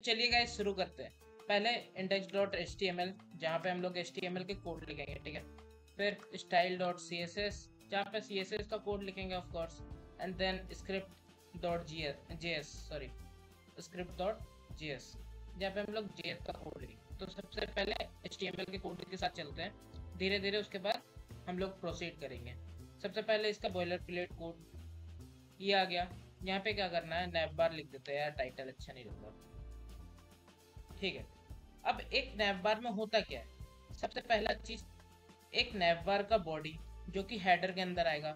चलिए गाइस शुरू करते हैं। पहले index.html जहाँ पे हम लोग HTML के कोड लिखेंगे, ठीक है। फिर style.css जहाँ पे CSS का कोड लिखेंगे of course, and then script.js sorry script.js जहाँ पे हम लोग JS का कोड लिखेंगे। तो सबसे पहले HTML के कोड के साथ चलते हैं, धीरे धीरे उसके बाद हम लोग प्रोसीड करेंगे। सबसे पहले इसका बॉयलर प्लेट कोड ये आ गया। यहाँ पे क्या करना है, नैव बार लिख देते हैं यार, टाइटल अच्छा नहीं लगता, ठीक है। अब एक नैव बार में होता क्या है, सबसे पहला चीज एक नैव बार का बॉडी जो कि हेडर के अंदर आएगा।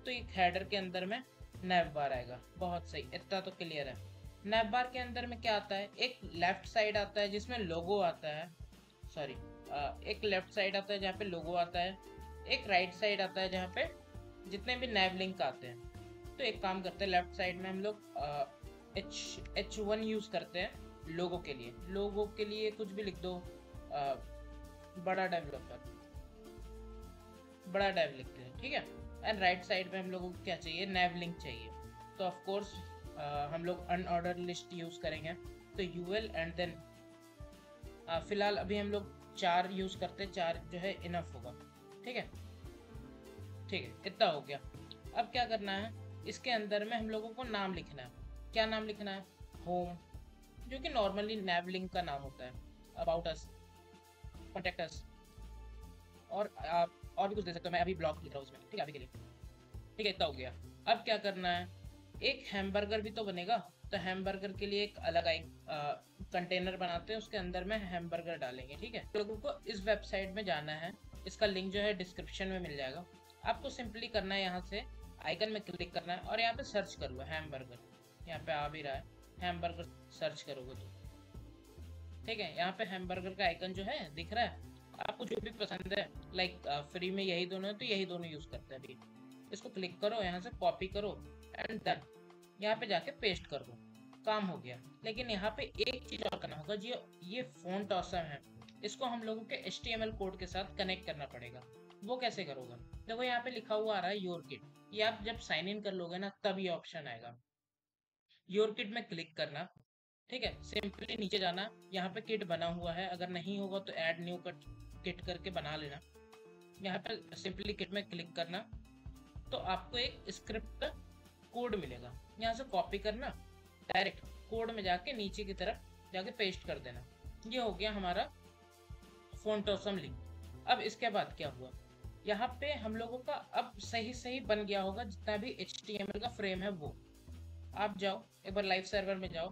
तो एक हेडर के अंदर में नैव बार आएगा, बहुत सही, इतना तो क्लियर है। नैव बार के अंदर में क्या आता है, एक लेफ्ट साइड आता है जिसमें लोगो आता है, सॉरी एक लेफ्ट साइड आता है जहाँ पे लोगो आता है, एक राइट साइड आता है जहाँ पे जितने भी नैव लिंक आते हैं। तो एक काम करते हैं, लेफ्ट साइड में हम लोग H1 यूज करते हैं लोगो के लिए। लोगो के लिए कुछ भी लिख दो, बड़ा डेवलपर, बड़ा डेव लिखते हैं, ठीक है। एंड राइट साइड में हम लोगों को क्या चाहिए, नैव लिंक चाहिए। तो ऑफ कोर्स हम लोग अनऑर्डर लिस्ट यूज करेंगे। तो यूएल एंड देन फिलहाल अभी हम लोग 4 यूज करते हैं, 4 जो है इनफ होगा, ठीक है। ठीक है, इतना हो गया। अब क्या करना है, इसके अंदर में हम लोगों को नाम लिखना है। क्या नाम लिखना है, होम जो कि नॉर्मली नैव लिंक का नाम होता है, अबाउट अस, कॉन्टेक्ट अस, और आप और भी कुछ दे सकते हो, मैं अभी ब्लॉग लिख रहा हूँ उसमें, ठीक है, अभी के लिए। ठीक है, इतना हो गया। अब क्या करना है, एक हैमबर्गर भी तो बनेगा। तो हैमबर्गर के लिए एक अलग कंटेनर बनाते हैं, उसके अंदर में हैमबर्गर डालेंगे, ठीक है। लोगों को इस वेबसाइट में जाना है, इसका लिंक जो है डिस्क्रिप्शन में मिल जाएगा। आपको सिंपली करना है, यहाँ से आइकन में क्लिक करना है और यहाँ पे सर्च कर लो हैमबर्गर, यहाँ पे आ भी रहा है, हैमबर्गर सर्च करोगे तो ठीक है। यहाँ पे हैमबर्गर का आइकन जो है दिख रहा है, आपको जो भी पसंद है, लाइक फ्री में यही दोनों है तो यही दोनों यूज करते हैं अभी। इसको क्लिक करो, यहाँ से कॉपी करो एंड डन, यहाँ पे जाके पेस्ट कर दो, काम हो गया। लेकिन यहाँ पे एक चीज और करना होगा, जो ये फ़ॉन्ट ऑसम है, इसको हम लोगों के HTML कोड के साथ कनेक्ट करना पड़ेगा। वो कैसे करोगे, देखो यहाँ पे लिखा हुआ आ रहा है योर किट, ये आप जब साइन इन कर लोगे ना तब ये ऑप्शन आएगा। योर किट में क्लिक करना, ठीक है। सिंपली नीचे जाना, यहाँ पे किट बना हुआ है, अगर नहीं होगा तो ऐड न्यू किट करके बना लेना। यहाँ पे सिंपली किट में क्लिक करना, तो आपको एक स्क्रिप्ट का कोड मिलेगा, यहाँ से कॉपी करना, डायरेक्ट कोड में जाके नीचे की तरफ जाके पेस्ट कर देना। ये हो गया हमारा फ़ॉन्ट ऑसम लिंक। अब इसके बाद क्या हुआ, यहाँ पे हम लोगों का अब सही सही बन गया होगा, जितना भी HTML का फ्रेम है वो। आप जाओ एक बार लाइव सर्वर में जाओ,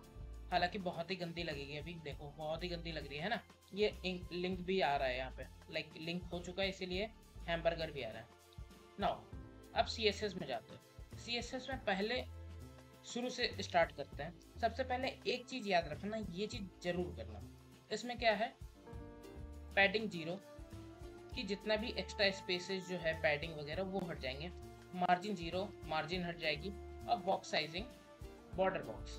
हालांकि बहुत ही गंदी लगेगी, अभी देखो बहुत ही गंदी लग रही है ना। ये लिंक भी आ रहा है यहाँ पे, लाइक लिंक हो चुका है, इसीलिए हैमबर्गर भी आ रहा है। नाउ अब CSS में जाते हैं। CSS में पहले शुरू से स्टार्ट करते हैं। सबसे पहले एक चीज याद रखना, ये चीज जरूर करना, इसमें क्या है, पैडिंग 0 कि जितना भी एक्स्ट्रा स्पेसेस जो है पैडिंग वगैरह वो हट जाएंगे, मार्जिन 0 मार्जिन हट जाएगी, और बॉक्स साइजिंग बॉर्डर बॉक्स,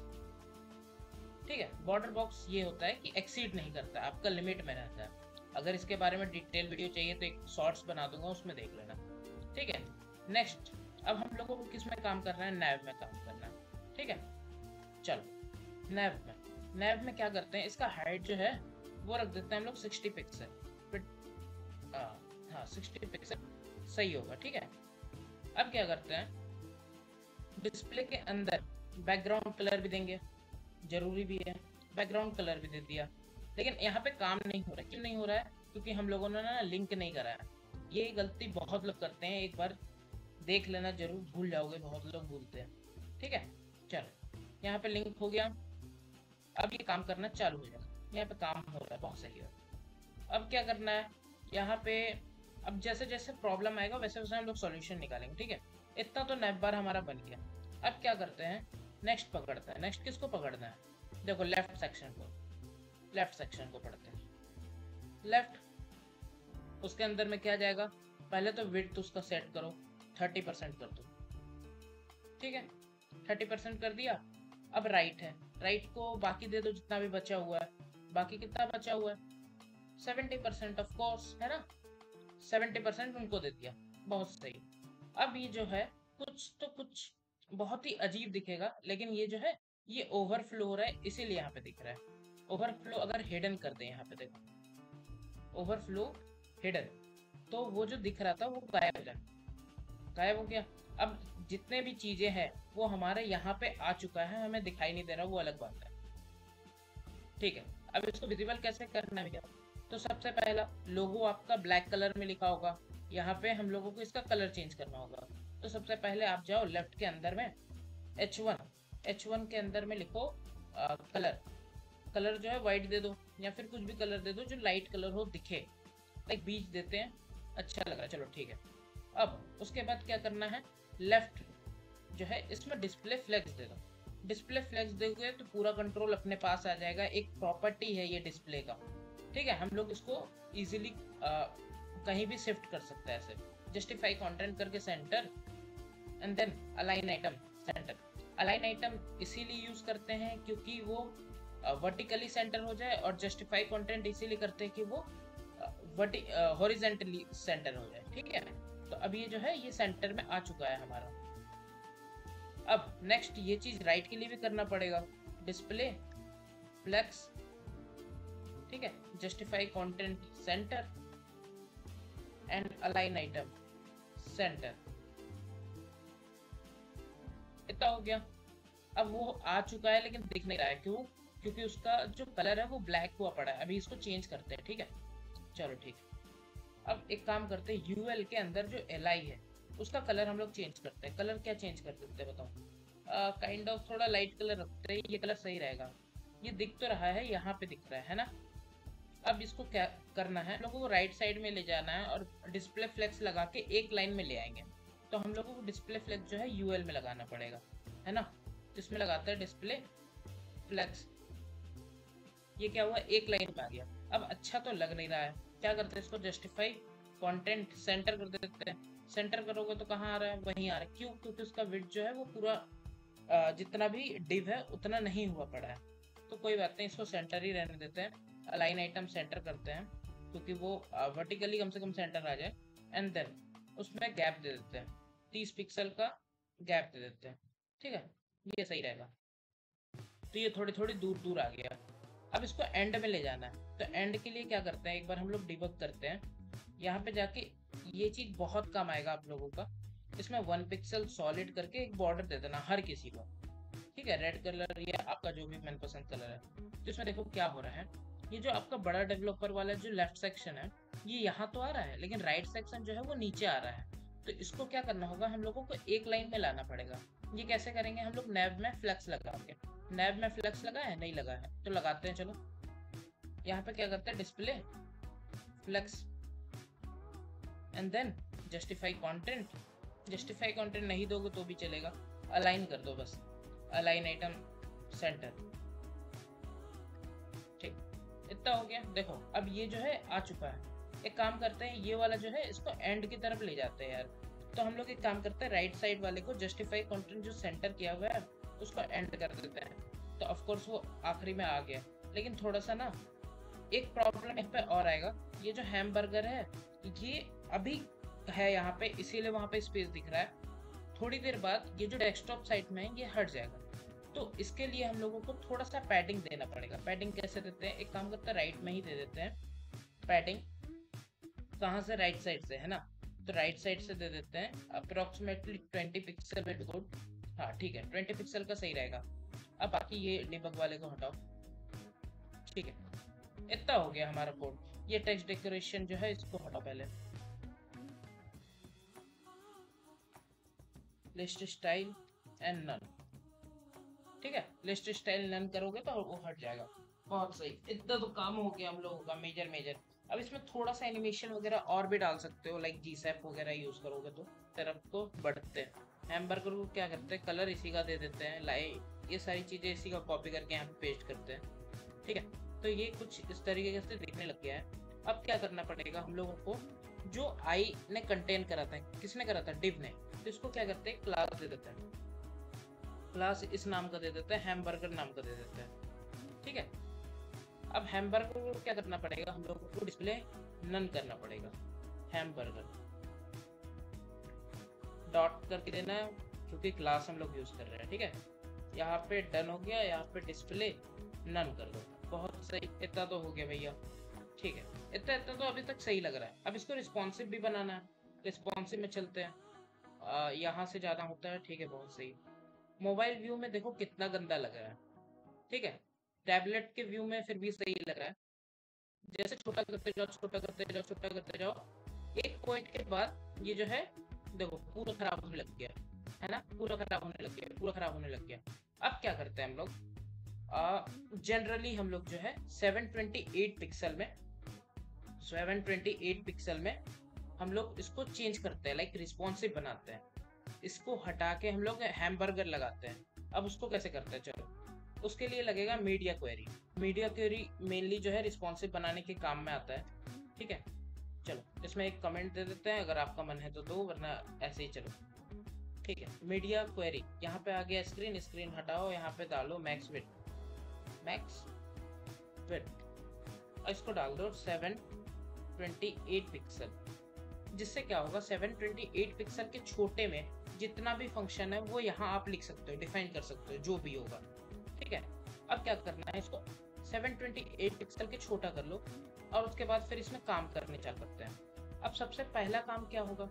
ठीक है। बॉर्डर बॉक्स ये होता है कि एक्सीड नहीं करता, आपका लिमिट में रहता है। अगर इसके बारे में डिटेल वीडियो चाहिए तो एक शॉर्ट्स बना दूंगा, उसमें देख लेना, ठीक है। नेक्स्ट, अब हम लोगों को किस में काम करना है, नैव में काम करना है, ठीक है। चलो नैव में क्या करते हैं, इसका हाइट जो है वो रख देते हैं हम लोग 60 पिक्सल, फिर हाँ 60 पिक्सल सही होगा, ठीक है। अब क्या करते हैं, डिस्प्ले के अंदर बैकग्राउंड कलर भी देंगे, जरूरी भी है, बैकग्राउंड कलर भी दे दिया। लेकिन यहाँ पे काम नहीं हो रहा है, क्यों नहीं हो रहा है, क्योंकि हम लोगों ने ना लिंक नहीं करा है। ये गलती बहुत लोग करते हैं, एक बार देख लेना जरूर, भूल जाओगे, बहुत लोग भूलते हैं, ठीक है। चलो यहाँ पे लिंक हो गया, अब ये काम करना चालू हो जाएगा, यहाँ पे काम हो रहा है, बहुत सही है। अब क्या करना है, यहाँ पे अब जैसे जैसे प्रॉब्लम आएगा वैसे वैसे हम लोग सॉल्यूशन निकालेंगे, ठीक है। इतना तो नैव बार हमारा बन गया। अब क्या करते हैं, नेक्स्ट पकड़ते हैं। नेक्स्ट किसको पकड़ना है, देखो लेफ्ट सेक्शन को, लेफ्ट सेक्शन को पढ़ते हैं। लेफ्ट, उसके अंदर में क्या जाएगा, पहले तो विड्थ उसका सेट करो, 30% कर दो, ठीक है। 30% कर दिया। अब राइट है, राइट को बाकी दे दो जितना भी बचा हुआ है। बाकी कितना बचा हुआ है, 70% ऑफ कोर्स है ना, 70% उनको दे दिया, बहुत सही। अब ये जो है कुछ तो कुछ बहुत ही अजीब दिखेगा, लेकिन ये जो है ये ओवरफ्लो हो रहा है, इसीलिए यहाँ पे दिख रहा है। ओवरफ्लो अगर हिडन कर दें, यहाँ पे देखो ओवरफ्लो हिडन, तो वो जो दिख रहा था वो गायब हो जाए, गायब हो गया। अब जितने भी चीजें हैं वो हमारे यहाँ पे आ चुका है, हमें दिखाई नहीं दे रहा, वो अलग बात है। ठीक है, अब इसको विजिबल कैसे करना है भैया? तो सबसे पहला लोगो आपका ब्लैक कलर में लिखा होगा, यहाँ पे हम लोगों को इसका कलर चेंज करना होगा। तो सबसे पहले आप जाओ लेफ्ट के अंदर में H1, H1 के अंदर में लिखो कलर, कलर जो है वाइट दे दो या फिर कुछ भी कलर दे दो जो लाइट कलर हो, दिखे, लाइक बीच देते हैं, अच्छा लग रहा है, चलो ठीक है। अब उसके बाद क्या करना है, लेफ्ट जो है इसमें डिस्प्ले फ्लेक्स दे दो। डिस्प्ले फ्लेक्स दोगे तो पूरा कंट्रोल अपने पास आ जाएगा, एक प्रॉपर्टी है ये डिस्प्ले का। ठीक है, हम लोग इसको इजीली कहीं भी शिफ्ट कर सकते हैं ऐसे। जस्टिफाई कंटेंट करके center and then align item center. Align item इसीलिए यूज करते हैं क्योंकि वो वर्टिकली सेंटर हो जाए, और जस्टिफाई कंटेंट इसीलिए करते हैं कि वो हॉरिजेंटली सेंटर हो जाए। ठीक है, तो अब ये जो है ये सेंटर में आ चुका है हमारा। अब नेक्स्ट ये चीज राइट के लिए भी करना पड़ेगा, डिस्प्ले फ्लेक्स, ठीक है, justify content centre and align item centre, इतना हो गया। अब वो आ चुका है लेकिन दिख नहीं रहा है, क्यों? क्योंकि उसका जो कलर है वो ब्लैक हुआ पड़ा है। अभी इसको चेंज करते हैं, ठीक है, चलो ठीक है। अब एक काम करते हैं, यूएल के अंदर जो एल है उसका कलर हम लोग चेंज करते हैं। कलर क्या चेंज कर देते हैं बताओ? काइंड ऑफ थोड़ा लाइट कलर रखते हैं, ये कलर सही रहेगा। ये दिख तो रहा है, यहाँ पे दिख रहा है ना। अब इसको क्या करना है, लोगों को राइट साइड में ले जाना है और डिस्प्ले फ्लेक्स लगा के एक लाइन में ले आएंगे। तो हम लोगों को डिस्प्ले फ्लेक्स जो है यूएल में लगाना पड़ेगा, है ना। तो इसमें लगाते हैं डिस्प्ले फ्लेक्स, ये क्या हुआ, एक लाइन में आ गया। अब अच्छा तो लग नहीं रहा है, क्या करते हैं, इसको जस्टिफाई कंटेंट सेंटर कर देते हैं। सेंटर करोगे तो कहाँ आ रहा है, वहीं आ रहा है। क्यों? क्योंकि उसका विड्थ जो है वो पूरा जितना भी डिव है उतना नहीं हुआ पड़ा है। तो कोई बात नहीं, इसको सेंटर ही रहने देते हैं। अलाइन आइटम सेंटर करते हैं क्योंकि वो वर्टिकली कम से कम सेंटर आ जाए। एंड देन उसमें गैप दे देते हैं, 30 पिक्सल का गैप दे देते हैं। ठीक है, ये सही रहेगा। तो ये थोड़ी थोड़ी दूर दूर आ गया। अब इसको एंड में ले जाना है, तो एंड के लिए क्या करते हैं, एक बार हम लोग डिबग करते हैं। यहाँ पे जाके ये चीज बहुत काम आएगा आप लोगों का, इसमें 1 पिक्सल सॉलिड करके एक बॉर्डर दे देना हर किसी को। ठीक है, रेड कलर या आपका जो भी मनपसंद कलर है। तो इसमें देखो क्या हो रहा है, ये जो आपका बड़ा डेवलपर वाला जो लेफ्ट सेक्शन है ये यहाँ तो आ रहा है, लेकिन राइट सेक्शन जो है वो नीचे आ रहा है। तो इसको क्या करना होगा, हम लोगों को एक लाइन में लाना पड़ेगा। ये कैसे करेंगे, हम लोग नैब में फ्लेक्स लगा के। नैब में फ्लेक्स लगा है, नहीं लगा है तो लगाते हैं। चलो यहाँ पे क्या करते हैं, display flex and then justify content. Justify content नहीं दोगे तो भी चलेगा, अलाइन कर दो बस, अलाइन आइटम सेंटर। ठीक, इतना हो गया। देखो अब ये जो है आ चुका है। एक काम करते हैं, ये वाला जो है इसको एंड की तरफ ले जाते हैं यार। तो हम लोग एक काम करते हैं, राइट साइड वाले को जस्टिफाई कंटेंट जो सेंटर किया हुआ है उसको एंड कर देते हैं। तो ऑफ कोर्स वो आखिरी में आ गया, लेकिन थोड़ा सा ना एक प्रॉब्लम यहाँ पे और आएगा। ये जो हैमबर्गर है ये अभी है यहाँ पे, इसीलिए वहाँ पे स्पेस दिख रहा है। थोड़ी देर बाद ये जो डेस्कटॉप साइट में है ये हट जाएगा। तो इसके लिए हम लोगों को थोड़ा सा पैडिंग देना पड़ेगा। पैडिंग कैसे देते हैं, एक काम करते हैं, राइट में ही दे देते हैं पैडिंग। कहाँ से, राइट साइड से, है ना। तो राइट साइड से दे देते हैं अप्रोक्सीमेटली 20 पिक्सल विद गुड। हाँ ठीक है, 20 पिक्सल का सही रहेगा। अब बाकी ये डिबग वाले को हटाओ। ठीक है, इतना हो गया हमारा कोड। ये टेक्स्ट डेकोरेशन जो है इसको हटाओ पहले। लिस्ट स्टाइल एंड नन, ठीक है, लिस्ट स्टाइल नन करोगे तो वो हट जाएगा। बहुत सही, इतना तो काम हो गया हम लोगों का मेजर। अब इसमें थोड़ा सा एनिमेशन वगैरह और भी डाल सकते हो, लाइक जीसैप वगैरह यूज करोगे तो तरफ को बढ़ते हैं। हैमबर्गर को क्या करते हैं, कलर इसी का दे देते हैं, ये सारी चीजें इसी का कॉपी करके यहाँ पे पेस्ट करते हैं। ठीक है, तो ये कुछ इस तरीके से दिखने लग गया है। अब क्या करना पड़ेगा हम लोगों को, जो आई ने कंटेन करा था, किसने करा था, डिव ने। तो इसको क्या करते हैं, क्लास दे देते हैं। क्लास इस नाम का दे देते हैं, हैमबर्गर नाम का दे देते हैं। ठीक है, अब हैमबर्गर को क्या करना पड़ेगा, हम लोगों को डिस्प्ले नन करना पड़ेगा। हैमबर्गर डॉट करके देना है क्योंकि क्लास हम लोग यूज कर रहे हैं। ठीक है, यहाँ पे डन हो गया, यहाँ पे डिस्प्ले नन कर दो। बहुत सही, इतना तो हो गया भैया। ठीक है, इतना इतना तो अभी तक सही लग रहा है। अब इसको रिस्पॉन्सिव भी बनाना है, रिस्पॉन्सिव में चलते हैं। यहाँ से ज़्यादा होता है, ठीक है, बहुत सही। मोबाइल व्यू में देखो कितना गंदा लग रहा है, ठीक है। टैबलेट के व्यू में फिर भी सही लग रहा है। जैसे छोटा करते जाओ, छोटा करते जाओ, छोटा करते जाओ, एक पॉइंट के बाद ये जो है देखो पूरा खराब होने लग गया है ना, पूरा खराब होने लग गया, पूरा खराब होने लग गया। अब क्या करते हैं हम लोग, जनरली हम लोग जो है 728 पिक्सल में, 728 पिक्सल में हम लोग इसको चेंज करते हैं, लाइक रिस्पॉन्सिव बनाते हैं। इसको हटा के हम लोग हैमबर्गर लगाते हैं। अब उसको कैसे करते हैं, चलो उसके लिए लगेगा media query. Media query mainly जो है रिस्पॉन्सिव बनाने के काम में आता है, ठीक है। चलो इसमें एक कमेंट दे देते हैं, अगर आपका मन है तो दो, वरना ऐसे ही चलो, ठीक है। मीडिया क्वेरी यहाँ पे आ गया, स्क्रीन स्क्रीन हटाओ, यहाँ पे डालो मैक्स विड्थ, मैक्स विड्थ, इसको डाल दो 728 पिक्सल। जिससे क्या होगा, 728 पिक्सल के छोटे में जितना भी फंक्शन है वो यहाँ आप लिख सकते हो, डिफाइन कर सकते हो, जो भी होगा, ठीक है। अब क्या करना है, इसको 728 पिक्सल के छोटा कर लो और उसके बाद फिर इसमें काम करने चल सकते हैं। अब सबसे पहला काम क्या होगा,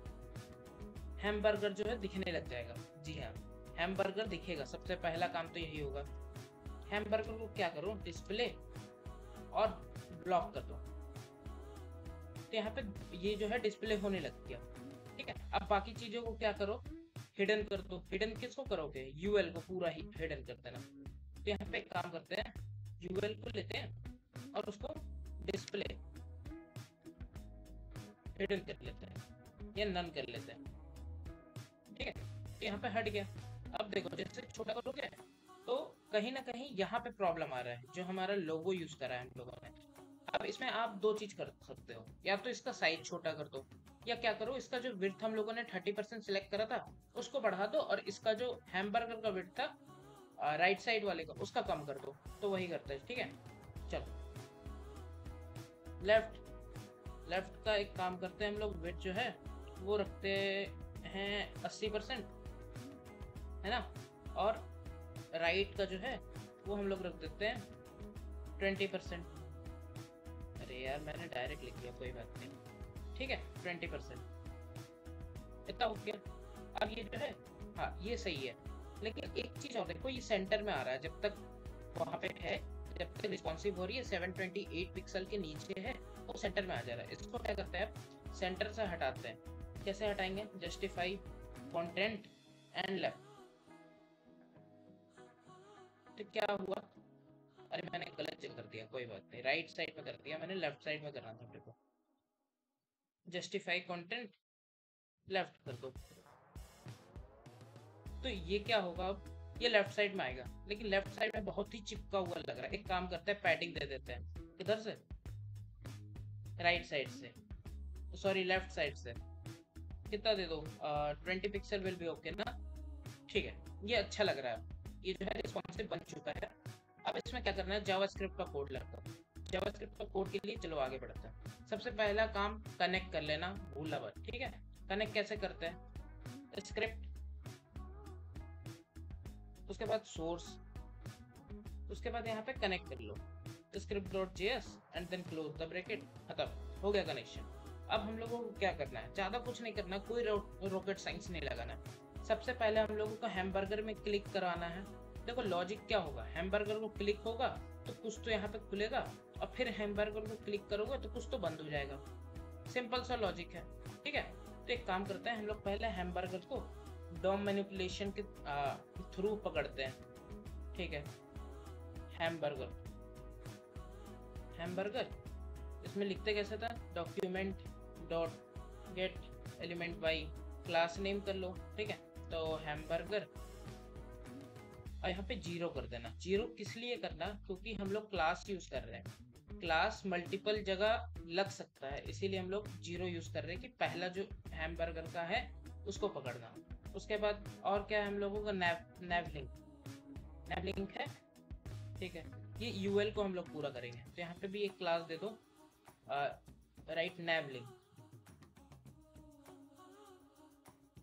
हैमबर्गर जो है दिखने लग जाएगा। जी हाँ, हैमबर्गर दिखेगा, सबसे पहला काम तो यही होगा। हैमबर्गर को क्या करो, डिस्प्ले और ब्लॉक कर दो, तो यहाँ पे ये जो है डिस्प्ले होने लग गया, ठीक है। अब बाकी चीजों को क्या करो, हिडन कर दो। हिडन किसको करोगे, यूएल को पूरा ही हिडन कर देना। तो यहाँ पे एक काम करते हैं, यूएल को लेते हैं और उसको डिस्प्ले हिडन कर लेते हैं या नन कर लेते हैं, ठीक है। तो यहाँ पे हट गया। अब देखो जैसे छोटा करोगे तो कहीं ना कहीं यहाँ पे प्रॉब्लम आ रहा है, जो हमारा लोगो यूज करा है हम लोगों ने। अब इसमें आप दो चीज कर सकते हो, या तो इसका साइज छोटा कर दो, या क्या करो, इसका जो विड्थ हम लोगों ने 30% सिलेक्ट करा था उसको बढ़ा दो, और इसका जो हैमबर्गर का विड्थ था राइट साइड वाले का उसका कम कर दो, तो वही करता है, ठीक है। चलो लेफ्ट, लेफ्ट का एक काम करते हैं हम लोग, विड्थ जो है वो रखते हैं 80%, है ना। और राइट का जो है वो हम लोग रख देते हैं 20%। अरे यार मैंने डायरेक्ट लिख दिया, कोई बात नहीं, ठीक है, 20%। इतना हो गया। अब ये जो है, हाँ ये सही है, लेकिन एक चीज और देखो, ये सेंटर में आ रहा है, जब तक वहाँ पे है, जब तक रिस्पॉन्सिव हो रही है 728 पिक्सल के नीचे है, वो सेंटर में आ जा रहा है। इसको क्या करते हैं, सेंटर से हटाते हैं। कैसे हटाएंगे, जस्टिफाई कंटेंट एंड लेफ्ट। तो क्या हुआ, अरे मैंने गलत कर दिया, कोई बात नहीं, राइट साइड में कर दिया मैंने, लेफ्ट साइड में करना था मेरे को। जस्टिफाई कंटेंट लेफ्ट कर दो, तो ये क्या होगा, अब ये लेफ्ट साइड में आएगा, लेकिन लेफ्ट साइड में बहुत ही चिपका हुआ लग रहा है। एक काम करते हैं, पैडिंग दे देते हैं, किधर से, राइट साइड से, सॉरी लेफ्ट साइड से। कितना दे दो, 20 पिक्सल विल बी ओके ना, ठीक है। ये अच्छा लग रहा है, ये जो है रिस्पॉन्सिव बन चुका है। अब इसमें क्या करना है, जावास्क्रिप्ट का कोड लगता है। जावास्क्रिप्ट का कोड के लिए चलो आगे बढ़ते हैं। सबसे पहला काम कनेक्ट कर लेना, भूलना मत, ठीक है। कनेक्ट कैसे करते हैं, स्क्रिप्ट, उसके बाद सोर्स, उसके बाद यहाँ पे कनेक्ट कर लो script.js and then close the bracket, खत्म हो गया कनेक्शन। अब हम लोगों को क्या करना है, ज्यादा कुछ नहीं करना, कोई रॉकेट साइंस नहीं लगाना। सबसे पहले हम लोगों को हैमबर्गर में क्लिक कराना है। देखो लॉजिक क्या होगा, हैमबर्गर को क्लिक होगा तो कुछ तो यहाँ पे खुलेगा, और फिर हैमबर्गर को क्लिक करोगे तो कुछ तो बंद हो जाएगा। सिंपल सा लॉजिक है, ठीक है। तो एक काम करते हैं, हम लोग पहले हैमबर्गर को डॉम मैनिपुलेशन के थ्रू पकड़ते हैं, ठीक है। हैमबर्गर, हैमबर्गर इसमें लिखते कैसे था, document dot get element by class name कर लो, ठीक है। तो हैमबर्गर, और यहाँ पे 0 कर देना। 0 किस लिए करना, क्योंकि हम लोग क्लास यूज कर रहे हैं, क्लास मल्टीपल जगह लग सकता है, इसीलिए हम लोग 0 यूज कर रहे हैं कि पहला जो हैमबर्गर का है उसको पकड़ना। उसके बाद और क्या है हम लोगों का, नैवलिंक, नैवलिंक है, ठीक है। ये यूएल को हम लोग पूरा करेंगे, तो यहाँ पे भी एक क्लास दे दो, राइट नैवलिंक,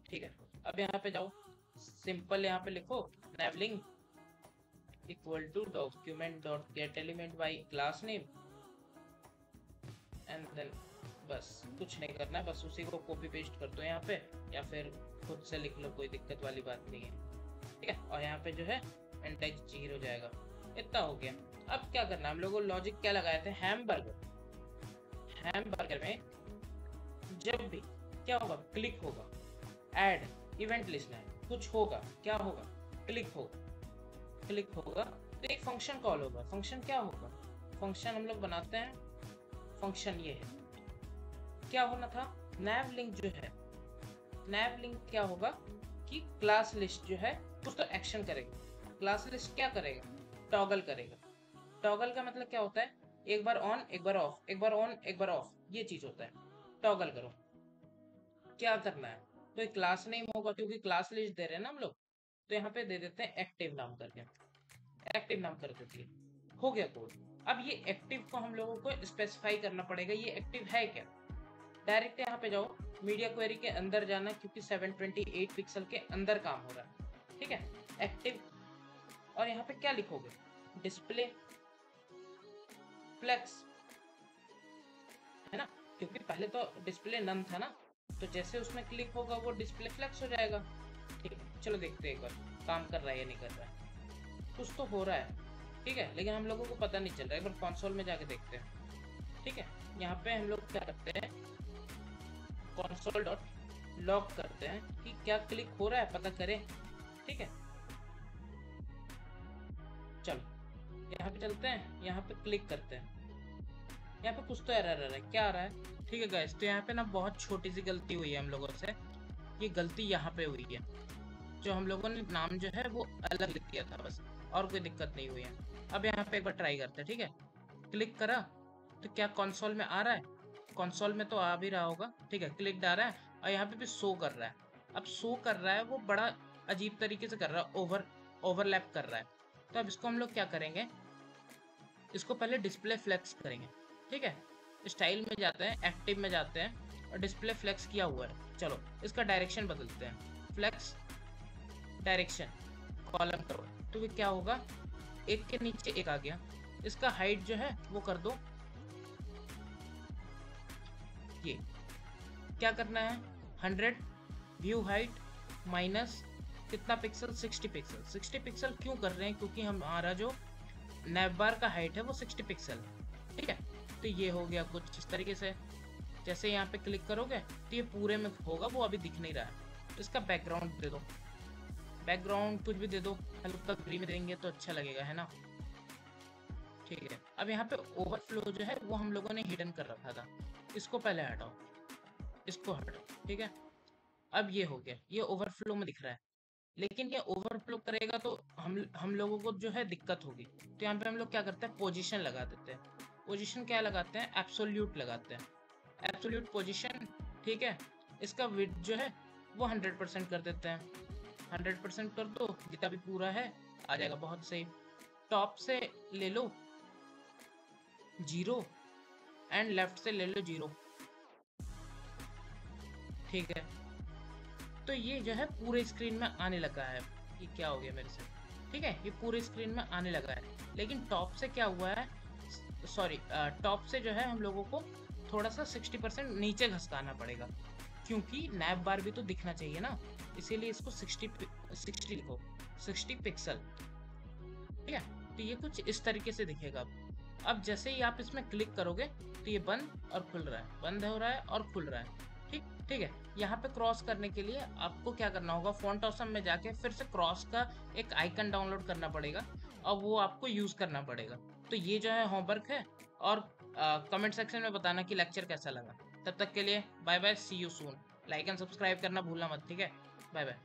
ठीक है। अब यहाँ पे जाओ, सिंपल यहाँ पे लिखो navlink equal to document dot get element by class name and then बस कुछ नहीं करना है, बस उसी को कॉपी पेस्ट कर दो यहाँ पे, या फिर खुद से लिख लो, कोई दिक्कत वाली बात नहीं है, ठीक है। और यहाँ पे जो है इंडेक्स 0 हो जाएगा। इतना हो गया। अब क्या करना है, हम लोगों को लॉजिक क्या लगाए थे, हैमबर्गर में जब भी क्या होगा, क्लिक होगा, ऐड इवेंट लिस्टनर, कुछ होगा, क्या होगा, क्लिक होगा तो एक फंक्शन कॉल होगा। फंक्शन क्या होगा, फंक्शन हम लोग बनाते हैं, फंक्शन ये है, क्या होना था, nav लिंक जो है, nav लिंक क्या होगा कि क्लास लिस्ट जो है कुछ तो एक्शन करेगा। क्लास लिस्ट क्या करेगा, टॉगल करेगा। टॉगल का मतलब क्या होता है, एक बार ऑन एक बार ऑफ, एक बार ऑन एक बार ऑफ, ये चीज होता है। टॉगल करो, क्या करना है, तो एक क्लास नेम होगा, क्योंकि क्लास लिस्ट दे रहे हैं ना हम लोग, तो यहाँ पे दे देते हैं एक्टिव नाम करके, एक्टिव नाम कर देती है, हो गया कोड। अब ये एक्टिव को हम लोगों को स्पेसिफाई करना पड़ेगा, ये एक्टिव है क्या। डायरेक्ट यहाँ पे जाओ, मीडिया क्वेरी के अंदर जाना, क्योंकि 728 पिक्सल के अंदर काम हो रहा है, ठीक है। एक्टिव, और यहाँ पे क्या लिखोगे, डिस्प्ले फ्लेक्स, है ना, क्योंकि पहले तो डिस्प्ले नन था ना, तो जैसे उसमें क्लिक होगा वो डिस्प्ले फ्लेक्स हो जाएगा। ठीक है, चलो देखते हैं एक बार काम कर रहा है या नहीं कर रहा है। कुछ तो हो रहा है, ठीक है, लेकिन हम लोगों को पता नहीं चल रहा है। एक बार कंसोल में जाके देखते हैं, ठीक है। यहाँ पे हम लोग क्या करते हैं, कंसोल डॉट लॉग करते हैं कि क्या क्लिक हो रहा है, पता करें, ठीक है। चलो यहाँ पे चलते हैं, यहाँ पे क्लिक करते हैं, यहाँ पे कुछ तो एरर आ रहा है, क्या आ रहा है, ठीक है गाइस। तो यहाँ पे ना बहुत छोटी सी गलती हुई है हम लोगों से, ये गलती यहाँ पे हुई है, जो हम लोगों ने नाम जो है वो अलग लिख दिया था बस, और कोई दिक्कत नहीं हुई है। अब यहाँ पे एक बार ट्राई करते हैं, ठीक है। क्लिक करा तो क्या कंसोल में आ रहा है, कंसोल में तो आ भी रहा होगा, ठीक है। क्लिक आ रहा है और यहाँ पे भी शो कर रहा है। अब शो कर रहा है वो बड़ा अजीब तरीके से कर रहा है, ओवरलैप कर रहा है। तो अब इसको हम लोग क्या करेंगे, इसको पहले डिस्प्ले फ्लेक्स करेंगे, ठीक है। स्टाइल में जाते हैं, एक्टिव में जाते हैं और डिस्प्ले फ्लेक्स किया हुआ है। चलो इसका डायरेक्शन बदलते हैं, फ्लेक्स डायरेक्शन कॉलम करो, तो ये क्या होगा, एक के नीचे एक आ गया। इसका हाइट जो है वो कर दो, ये क्या करना है, 100 व्यू हाइट माइनस कितना पिक्सल, 60 पिक्सल। 60 पिक्सल क्यों कर रहे हैं, क्योंकि हमारा जो नैवबार का हाइट है वो 60 पिक्सल, ठीक है। तो ये हो गया कुछ इस तरीके से। जैसे यहाँ पे क्लिक करोगे तो ये पूरे में होगा, वो अभी दिख नहीं रहा है। इसका बैकग्राउंड दे दो, बैकग्राउंड कुछ भी दे दो, हल्का ग्रीन देंगे तो अच्छा लगेगा, है ना, ठीक है। अब यहाँ पे ओवरफ्लो जो है वो हम लोगों ने हिडन कर रखा था, इसको पहले हटाओ, इसको हटाओ, ठीक है। अब ये हो गया, ये ओवरफ्लो में दिख रहा है, लेकिन ये ओवरफ्लो करेगा तो हम लोगों को जो है दिक्कत होगी। तो यहाँ पे हम लोग क्या करते हैं, पोजीशन लगा देते हैं। पोजीशन क्या लगाते हैं, एब्सोल्यूट लगाते हैं, एब्सोल्यूट पोजीशन, ठीक है। इसका विड्थ जो है वो 100% कर देते हैं, 100% कर दो, जितना भी पूरा है आ जाएगा, बहुत सही। टॉप से ले लो 0 एंड लेफ्ट से ले लो 0, ठीक है। तो ये जो है पूरे स्क्रीन में आने लगा है, ये क्या हो गया मेरे से, ठीक है, ये पूरे स्क्रीन में आने लगा है। लेकिन टॉप से क्या हुआ है, सॉरी, टॉप से जो है हम लोगों को थोड़ा सा 60% नीचे घसकाना पड़ेगा, क्योंकि नैप बार भी तो दिखना चाहिए ना, इसीलिए इसको 60 लिखो, 60 पिक्सल, ठीक है। तो ये कुछ इस तरीके से दिखेगा। अब जैसे ही आप इसमें क्लिक करोगे तो ये बंद और खुल रहा है, बंद हो रहा है और खुल रहा है, ठीक है। यहाँ पे क्रॉस करने के लिए आपको क्या करना होगा, फॉन्ट ऑसम में जाके फिर से क्रॉस का एक आइकन डाउनलोड करना पड़ेगा और वो आपको यूज करना पड़ेगा। तो ये जो है होमवर्क है, और कमेंट सेक्शन में बताना कि लेक्चर कैसा लगा। तब तक के लिए bye bye, see you soon. Like and subscribe करना भूलना मत, ठीक है, बाय बाय।